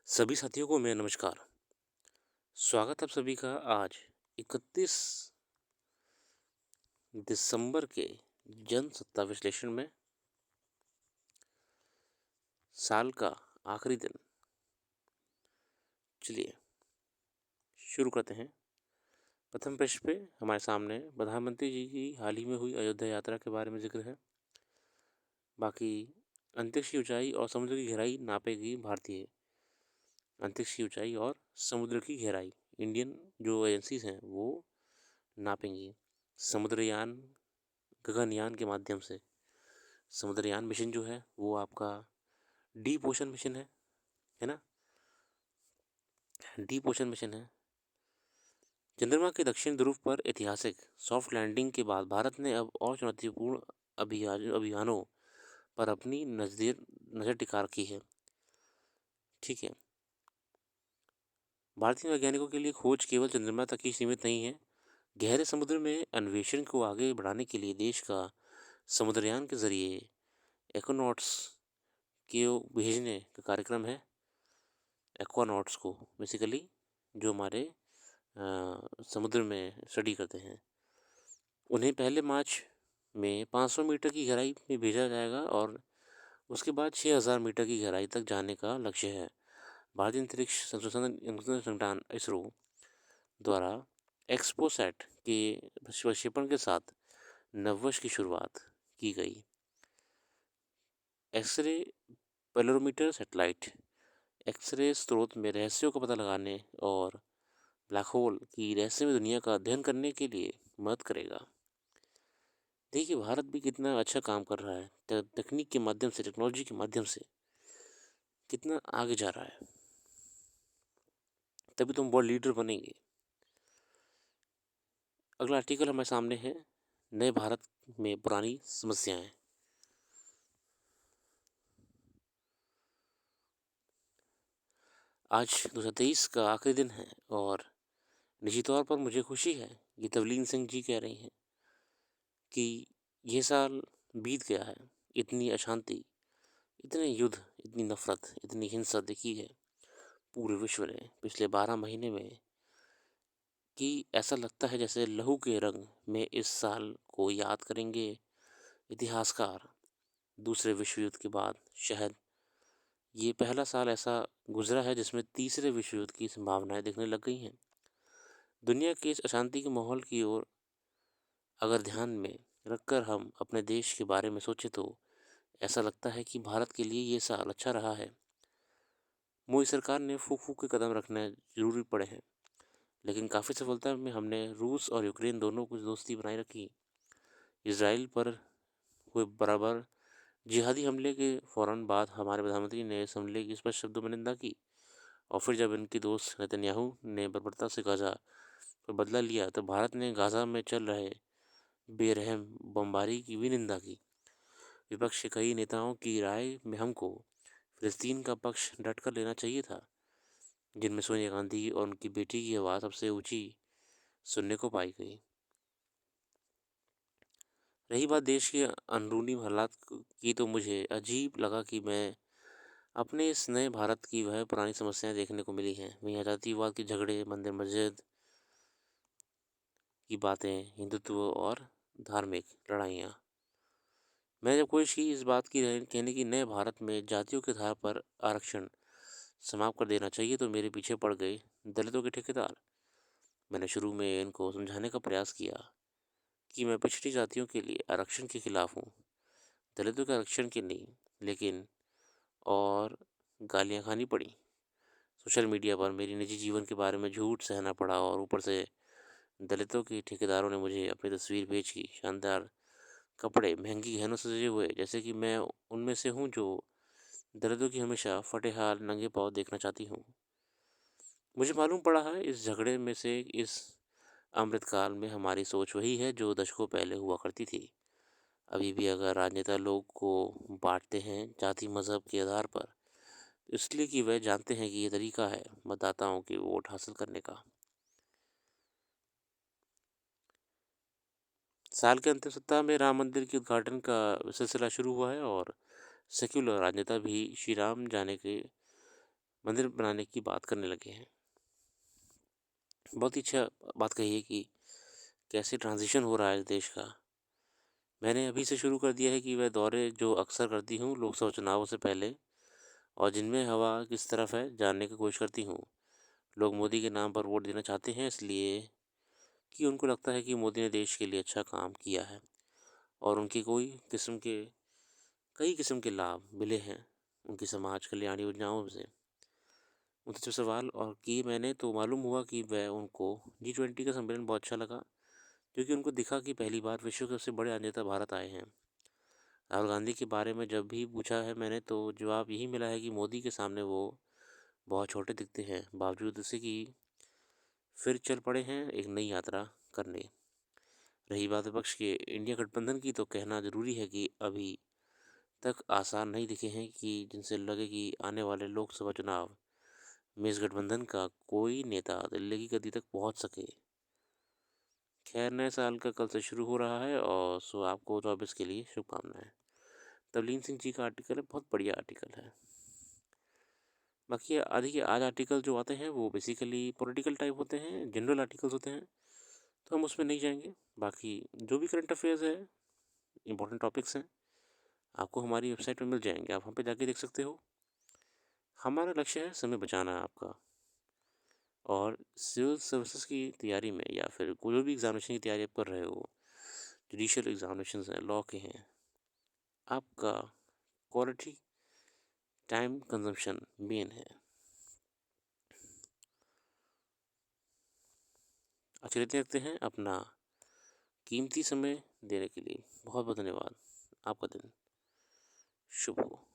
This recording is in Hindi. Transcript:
सभी साथियों को मेरा नमस्कार। स्वागत आप सभी का आज 31 दिसंबर के जनसत्ता विश्लेषण में। साल का आखिरी दिन। चलिए शुरू करते हैं। प्रथम पृष्ठ पे हमारे सामने प्रधानमंत्री जी की हाल ही में हुई अयोध्या यात्रा के बारे में जिक्र है। बाकी अंतरिक्ष की ऊंचाई और समुद्र की गहराई नापेगी भारतीय अंतरिक्ष की ऊंचाई और समुद्र की गहराई इंडियन जो एजेंसीज हैं वो नापेंगी समुद्रयान गगनयान के माध्यम से। समुद्रयान मिशन जो है वो आपका डीप ओशन मिशन है ना। डीप ओशन मिशन है। चंद्रमा के दक्षिण ध्रुव पर ऐतिहासिक सॉफ्ट लैंडिंग के बाद भारत ने अब और चुनौतीपूर्ण अभियानों पर अपनी नज़र टिका रखी है। ठीक है। भारतीय वैज्ञानिकों के लिए खोज केवल चंद्रमा तक ही सीमित नहीं है। गहरे समुद्र में अन्वेषण को आगे बढ़ाने के लिए देश का समुद्रयान के जरिए एक्वानॉट्स को भेजने का कार्यक्रम है। एक्वानॉट्स को बेसिकली जो हमारे समुद्र में स्टडी करते हैं उन्हें पहले मार्च में 500 मीटर की गहराई में भेजा जाएगा और उसके बाद 6000 मीटर की गहराई तक जाने का लक्ष्य है। भारतीय अंतरिक्ष संशोधन संगठन इसरो द्वारा एक्सपोसैट के प्रक्षेपण के साथ नववर्ष की शुरुआत की गई। एक्सरे पेलोमीटर सैटेलाइट एक्सरे स्रोत में रहस्यों का पता लगाने और ब्लैक होल की रहस्यमय दुनिया का अध्ययन करने के लिए मदद करेगा। देखिए भारत भी कितना अच्छा काम कर रहा है तकनीक के माध्यम से, टेक्नोलॉजी के माध्यम से कितना आगे जा रहा है। तभी तुम वर्ल्ड लीडर बनेंगे। अगला आर्टिकल हमारे सामने है, नए भारत में पुरानी समस्याएं। आज 2023 का आखिरी दिन है और निजी तौर पर मुझे खुशी है कि तवलीन सिंह जी कह रही हैं कि यह साल बीत गया है। इतनी अशांति, इतने युद्ध, इतनी नफरत, इतनी हिंसा देखी है पूरे विश्व ने पिछले 12 महीने में कि ऐसा लगता है जैसे लहू के रंग में इस साल को याद करेंगे इतिहासकार। दूसरे विश्व युद्ध के बाद शायद ये पहला साल ऐसा गुजरा है जिसमें तीसरे विश्व युद्ध की संभावनाएं दिखने लग गई हैं। दुनिया के इस अशांति के माहौल की ओर अगर ध्यान में रखकर हम अपने देश के बारे में सोचें तो ऐसा लगता है कि भारत के लिए ये साल अच्छा रहा है। मोदी सरकार ने फूक फूक के कदम रखने जरूरी पड़े हैं, लेकिन काफ़ी सफलता में हमने रूस और यूक्रेन दोनों कुछ दोस्ती बनाए रखी। इसराइल पर हुए बराबर जिहादी हमले के फौरन बाद हमारे प्रधानमंत्री ने इस हमले की स्पष्ट शब्दों में निंदा की और फिर जब इनके दोस्त नेतन्याहू ने बर्बरता से गाजा पर बदला लिया तो भारत ने गाजा में चल रहे बेरहम बमबारी की भी निंदा की। विपक्ष के कई नेताओं की राय में हमको फिलिस्तीन का पक्ष डटकर लेना चाहिए था, जिनमें सोनिया गांधी और उनकी बेटी की आवाज़ सबसे ऊंची सुनने को पाई गई। रही बात देश के अंदरूनी हालात की तो मुझे अजीब लगा कि मैं अपने इस नए भारत की वह पुरानी समस्याएं देखने को मिली हैं। वहीं जातिवाद के झगड़े, मंदिर मस्जिद की बातें, हिंदुत्व और धार्मिक लड़ाइयाँ। मैंने जब कोशिश की इस बात की कहने की नए भारत में जातियों के आधार पर आरक्षण समाप्त कर देना चाहिए तो मेरे पीछे पड़ गए दलितों के ठेकेदार। मैंने शुरू में इनको समझाने का प्रयास किया कि मैं पिछड़ी जातियों के लिए आरक्षण के खिलाफ हूँ, दलितों के आरक्षण के नहीं। लेकिन और गालियाँ खानी पड़ी। सोशल मीडिया पर मेरी निजी जीवन के बारे में झूठ सहना पड़ा और ऊपर से दलितों के ठेकेदारों ने मुझे अपनी तस्वीर भेजी, शानदार कपड़े, महंगी गहनों से सजे हुए, जैसे कि मैं उनमें से हूँ जो दलितों की हमेशा फटे हाल नंगे पाँव देखना चाहती हूँ। मुझे मालूम पड़ा है इस झगड़े में से इस अमृतकाल में हमारी सोच वही है जो दशकों पहले हुआ करती थी। अभी भी अगर राजनेता लोग को बांटते हैं जाति मज़हब के आधार पर, इसलिए कि वह जानते हैं कि ये तरीका है मतदाताओं के वोट हासिल करने का। साल के अंतिम सप्ताह में राम मंदिर के उद्घाटन का सिलसिला शुरू हुआ है और सेक्युलर राजनेता भी श्री राम जाने के मंदिर बनाने की बात करने लगे हैं। बहुत ही अच्छा बात कही है कि कैसे ट्रांज़िशन हो रहा है देश का। मैंने अभी से शुरू कर दिया है कि वह दौरे जो अक्सर करती हूँ लोकसभा चुनावों से पहले, और जिनमें हवा किस तरफ है जानने की कोशिश करती हूँ। लोग मोदी के नाम पर वोट देना चाहते हैं इसलिए कि उनको लगता है कि मोदी ने देश के लिए अच्छा काम किया है और उनकी कई किस्म के लाभ मिले हैं उनकी समाज कल्याण योजनाओं से। उनसे जो सवाल और किए मैंने तो मालूम हुआ कि वह उनको G20 का सम्मेलन बहुत अच्छा लगा, क्योंकि उनको दिखा कि पहली बार विश्व के सबसे बड़े नेता भारत आए हैं। राहुल गांधी के बारे में जब भी पूछा है मैंने तो जवाब यही मिला है कि मोदी के सामने वो बहुत छोटे दिखते हैं, बावजूद इसके कि फिर चल पड़े हैं एक नई यात्रा करने। रही बात विपक्ष के इंडिया गठबंधन की, तो कहना ज़रूरी है कि अभी तक आसार नहीं दिखे हैं कि जिनसे लगे कि आने वाले लोकसभा चुनाव में इस गठबंधन का कोई नेता दिल्ली की गद्दी तक पहुंच सके। खैर, नए साल का कल से शुरू हो रहा है और सो आपको 24 के लिए शुभकामनाएं। तवलीन सिंह जी का आर्टिकल है, बहुत बढ़िया आर्टिकल है। बाकी आदि के आज आर्टिकल जो आते हैं वो बेसिकली पॉलिटिकल टाइप होते हैं, जनरल आर्टिकल्स होते हैं, तो हम उसमें नहीं जाएंगे। बाकी जो भी करंट अफेयर्स है, इंपॉर्टेंट टॉपिक्स हैं, आपको हमारी वेबसाइट में मिल जाएंगे, आप वहाँ पे जाके देख सकते हो। हमारा लक्ष्य है समय बचाना आपका, और सिविल सर्विसेज की तैयारी में या फिर कोई भी एग्जामिनेशन की तैयारी आप कर रहे हो, जुडिशियल एग्जामिनेशन हैं, लॉ के हैं, आपका क्वालिटी टाइम कंजम्पशन मेन है। अच्छे रखते हैं अपना कीमती समय देने के लिए बहुत बहुत धन्यवाद। आपका दिन शुभ हो।